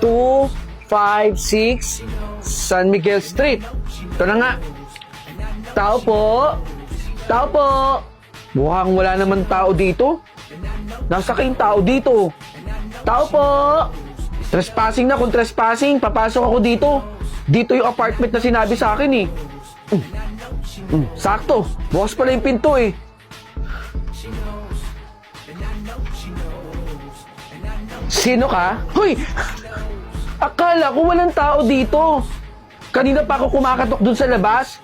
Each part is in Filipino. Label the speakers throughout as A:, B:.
A: 256 San Miguel Street. Ito na nga. Tao po. Tao po. Mukhang wala naman tao dito. Nasa kayong tao dito. Tao po. Trespassing na. Kung trespassing, papasok ako dito. Dito yung apartment na sinabi sa akin eh. Sakto. Bukas pala yung pinto eh. Sino ka? Hoy! Akala ko walang tao dito. Kanina pa ako kumakatok dun sa labas.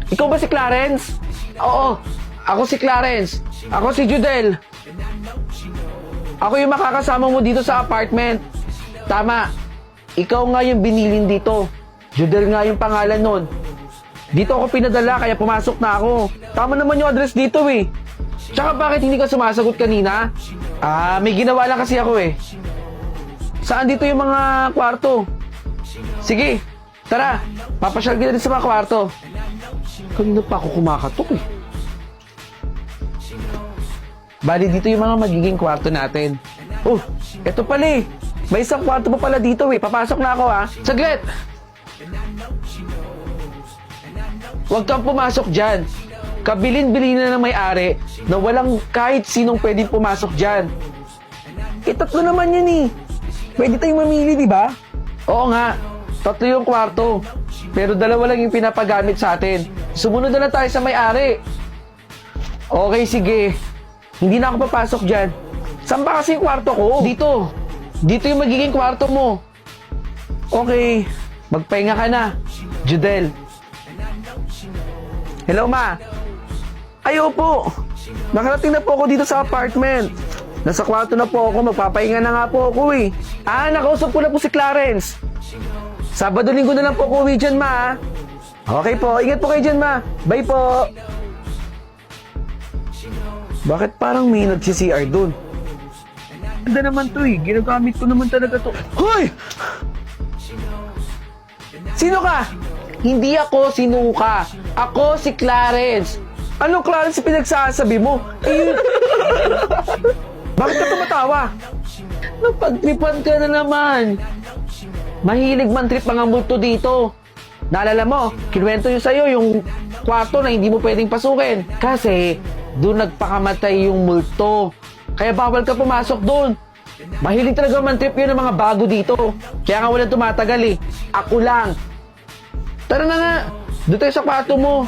A: Ikaw ba si Clarence? Oo, ako si Clarence. Ako si Judel. Ako yung makakasama mo dito sa apartment. Tama. Ikaw nga yung binilin dito. Judel nga yung pangalan nun. Dito ako pinadala kaya pumasok na ako. Tama naman yung address dito eh. Tsaka bakit hindi ka sumasagot kanina? May ginawa lang kasi ako eh. Saan dito yung mga kwarto? Sige, tara. Papasyal kita din sa mga kwarto. Kanina pa ako kumakatok eh. Bali dito yung mga magiging kwarto natin. Oh, eto pala eh. May isang kwarto pa pala dito eh. Papasok na ako ha. Saglit! Huwag kang pumasok dyan. Kabilin-bilin na ng may-ari na walang kahit sinong pwedeng pumasok dyan. Tatlo naman yan eh. Pwede tayong mamili, di ba? Oo nga. 3 yung kwarto. Pero 2 lang yung pinapagamit sa atin. Sumunod na lang tayo sa may-ari. Okay, sige. Hindi na ako papasok dyan. Saan ba kasi yung kwarto ko? Dito. Dito yung magiging kwarto mo. Okay. Magpahinga ka na. Judel. Hello, ma. Ayo po. Nakarating na po ako dito sa apartment. Nasa kwarto na po ako. Magpapahinga na nga po ako eh. Nakausap ko na po si Clarence. Sabado-linggo na lang po ako uwi dyan, ma. Okay po. Ingat po kayo dyan, ma. Bye po. Bakit parang may nag-CR dun? Ganda naman to eh. Ginagamit ko naman talaga to. Hoy! Sino ka? Hindi ako sinuka. Ako si Clarence. Ano Clarence pinagsasabi mo? Bakit ka tumatawa? Napagtripan ka na naman. Mahilig man trip mga multo dito. Naalala mo, kinuwento yung sa'yo yung kwarto na hindi mo pwedeng pasukin. Kasi doon nagpakamatay yung multo. Kaya bawal ka pumasok doon. Mahilig talaga man trip yun ng mga bago dito. Kaya nga walang tumatagal eh. Ako lang. Tara na nga. Doon tayo sa kwarto mo.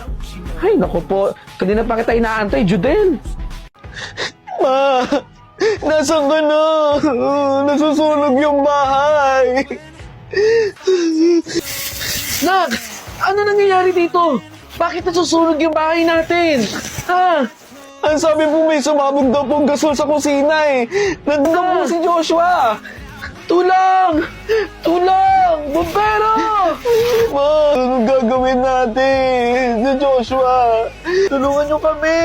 A: Ay, naku po. Kanina pa kita inaantay, Judel. Ma, nasaan ka na? Nasusunog yung bahay. Nak, ano nangyayari dito? Bakit nasusunog yung bahay natin? Ha? Ang sabi po may sumabog daw pong gasol sa kusina eh. Nandun po si Joshua. Tulang! Tulang! Bumbero! Ma, anong gagawin natin? Si Joshua, tulungan niyo kami.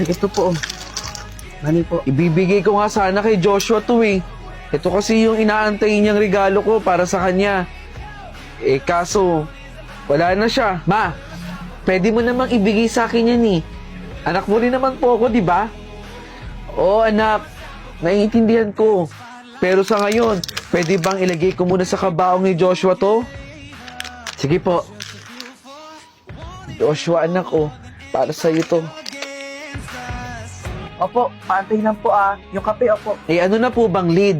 A: Ay, ito po. Mani po. Ibibigay ko nga sana kay Joshua to eh. Ito kasi yung inaantay niyang regalo ko para sa kanya. Kaso, wala na siya. Ma, pwede mo namang ibigay sa akin yan eh. Anak mo rin naman po ako, di ba? Oo, anak. Naiintindihan ko. Pero sa ngayon, pwede bang ilagay ko muna sa kabaong ni Joshua to? Sige po. Joshua, anak ko. Para sa'yo to.
B: Opo, paantay lang po yung kape, opo.
A: Ano na po bang lead?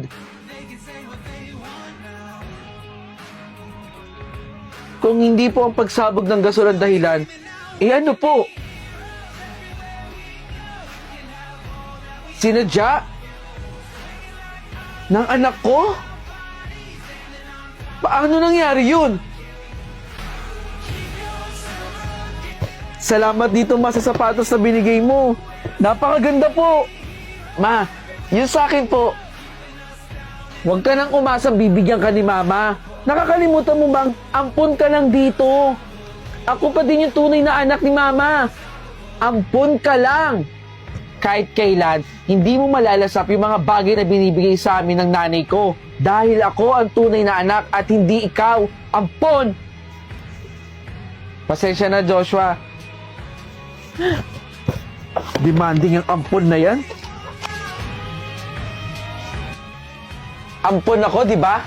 A: Kung hindi po ang pagsabog ng gasol ang dahilan, ano po? Sinadya? Ng anak ko? Paano nangyari yun? Salamat dito ma sa sapatos na binigay mo. Napakaganda po. Ma, yun sa akin po. Huwag ka nang umasa bibigyan ka ni mama. Nakakalimutan mo bang ampun ka lang dito? Ako pa din yung tunay na anak ni mama. Ampun ka lang. Kahit kailan, hindi mo malalasap yung mga bagay na binibigay sa amin ng nanay ko. Dahil ako ang tunay na anak at hindi ikaw. Ampon! Pasensya na, Joshua. Demanding ang ampon na yan. Ampon ako, di ba?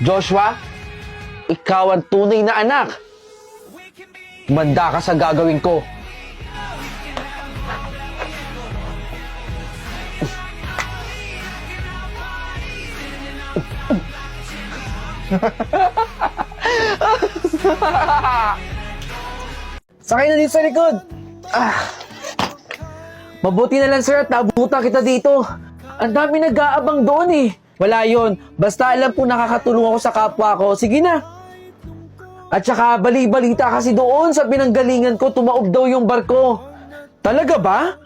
A: Joshua, ikaw ang tunay na anak. Manda ka sa gagawin ko.
B: Sakay na dito sa likod.
A: Mabuti na lang sir at nabuta kita dito. Ang dami nag-aabang doon eh. Wala yon. Basta alam po nakakatulong ako sa kapwa ko. Sige na. At saka bali-balita kasi doon sa pinanggalingan ko tumaob daw yung barko. Talaga ba?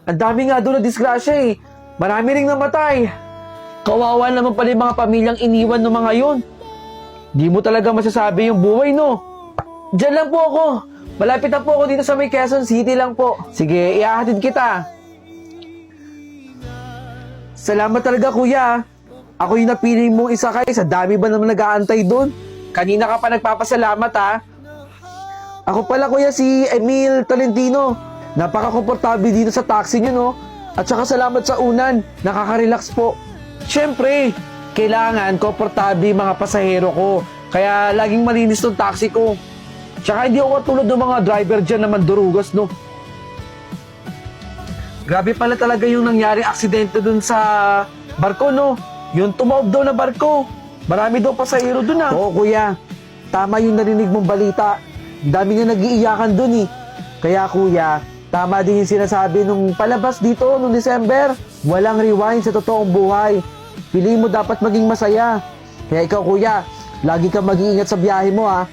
A: Ang dami nga doon na disgrasya eh. Marami ring namatay. Kawawa naman pala yung mga pamilyang iniwan ng mga yon. Di mo talaga masasabi yung buhay, no? Diyan lang po ako. Malapit na po ako dito sa may Quezon City lang po. Sige, ihahatid kita. Salamat talaga, kuya. Ako yung napili mong isakay. Sa dami ba naman nag-aantay doon? Kanina ka pa nagpapasalamat, ha? Ako pala, kuya, si Emil Tolentino. Napaka-komportable dito sa taxi nyo, no? At saka salamat sa unan. Nakaka-relax po. Siyempre, kailangan komportable yung mga pasahero ko. Kaya laging malinis tong taxi ko. Tsaka hindi ako tulad ng mga driver dyan na mandurugas, no? Grabe pala talaga yung nangyaring aksidente dun sa barko, no? Yung tumaob daw na barko. Marami daw pasahero dun, ah. Oo, kuya. Tama yung narinig mong balita. Dami nga nag-iiyakan dun, eh. Kaya, kuya, tama din yung sinasabi nung palabas dito nung December. Walang rewind sa totoong buhay. Piliin mo dapat maging masaya. Kaya ikaw, kuya, lagi kang mag-iingat sa biyahe mo, ha?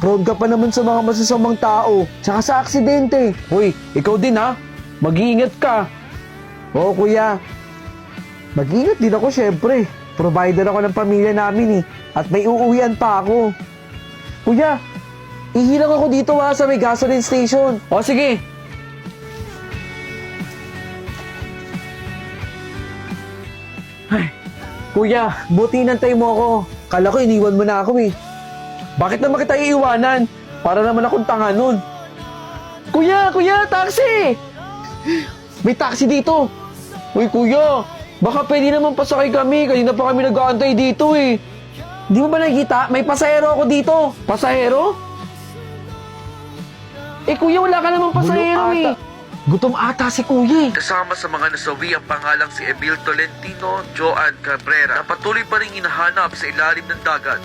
A: Prone ka pa naman sa mga masasamang tao. Tsaka sa aksidente. Hoy, ikaw din, ha? Mag-iingat ka. Oo, kuya. Mag-iingat din ako, syempre. Provider ako ng pamilya namin, eh. At may uuwian pa ako. Kuya, ihilang ako dito, ha, sa may gasoline station. O, sige. Ay, kuya, buti nantay mo ako. Kala ko iniwan mo na ako, eh. Bakit naman kita iiwanan? Para naman akong tanga nun. Kuya, taxi! May taxi dito. Uy, kuya, baka pwede naman pasakay kami. Kanina pa kami nag-aantay dito, eh. Di mo ba nakikita? May pasahero ako dito. Pasahero? Eh, kuya, wala ka naman pasahero, eh. Gutom ata si kuya, eh.
C: Kasama sa mga nasawi ang pangalang si Emil Tolentino, Joan Cabrera na patuloy pa rin hinahanap sa ilalim ng dagat.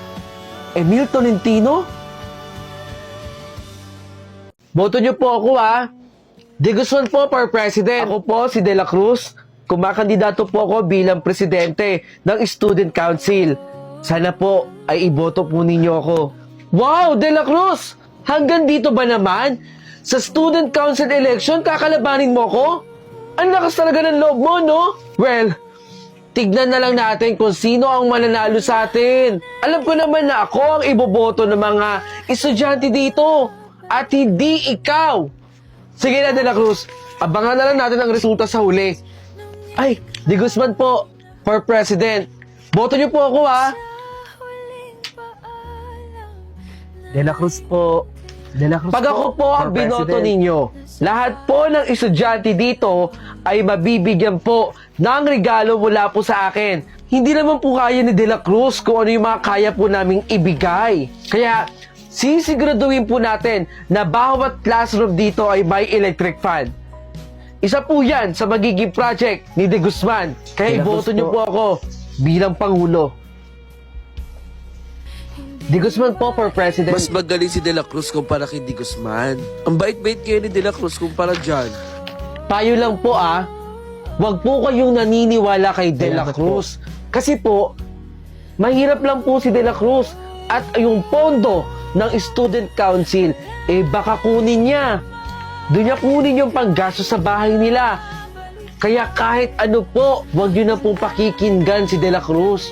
A: Emil Tolentino? Boto niyo po ako, ha? De Guzman po for President. Ako po si De La Cruz. Kumakandidato po ako bilang presidente ng Student Council. Sana po ay iboto po ninyo ako. Wow, De La Cruz! Hanggang dito ba naman? Sa Student Council election, kakalabanin mo ko? Ang lakas talaga ng loob mo, no? Well, tignan na lang natin kung sino ang mananalo sa atin. Alam ko naman na ako ang iboboto ng mga estudyante dito at hindi ikaw. Sige na, De La Cruz. Abangan na lang natin ang resulta sa huli. Ay, De Guzman po for President. Boto niyo po ako, ha?
B: De La Cruz po. De La Cruz
A: Pag ako po ang
B: for
A: binoto
B: President.
A: ninyo, lahat po ng estudyante dito ay mabibigyan po ng regalo mula po sa akin. Hindi naman po kaya ni De La Cruz kung ano yung mga kaya po naming ibigay. Kaya, sisiguraduhin po natin na bawat classroom dito ay may electric fan. Isa po yan sa magiging project ni De Guzman. Kaya
B: De La Cruz
A: iboto niyo
B: po.
A: po ako bilang Pangulo. De Guzman po for President.
C: Mas magaling si De La Cruz kumpara kay De Guzman. Ang bait-bait kayo ni De La Cruz kumpara dyan.
A: Payo lang po, wag po kayong naniniwala kay De La
B: Salamat
A: Cruz. Kasi po, mahirap lang po si De La Cruz. At yung pondo ng Student Council, baka kunin niya. Doon niya kunin yung panggasto sa bahay nila. Kaya kahit ano po, wag niyo na pong pakikinggan si De La Cruz.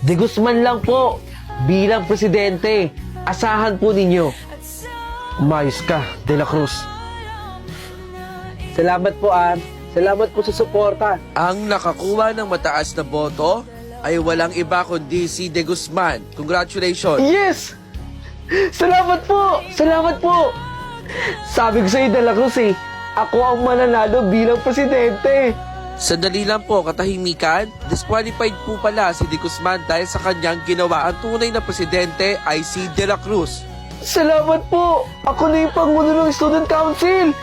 A: De Guzman lang po, bilang presidente. Asahan po ninyo. Umayos ka, De La Cruz. Salamat po, Salamat po sa suporta.
C: Ang nakakuha ng mataas na boto ay walang iba kundi si De Guzman. Congratulations!
A: Yes! Salamat po! Salamat po! Sabi ko sa'yo, De La Cruz, ako ang mananalo bilang presidente.
C: Sandali lang po, katahimikan. Disqualified po pala si De Guzman dahil sa kanyang ginawa. Ang tunay na presidente ay si De La Cruz.
A: Salamat po! Ako na yung pangulo ng Student Council!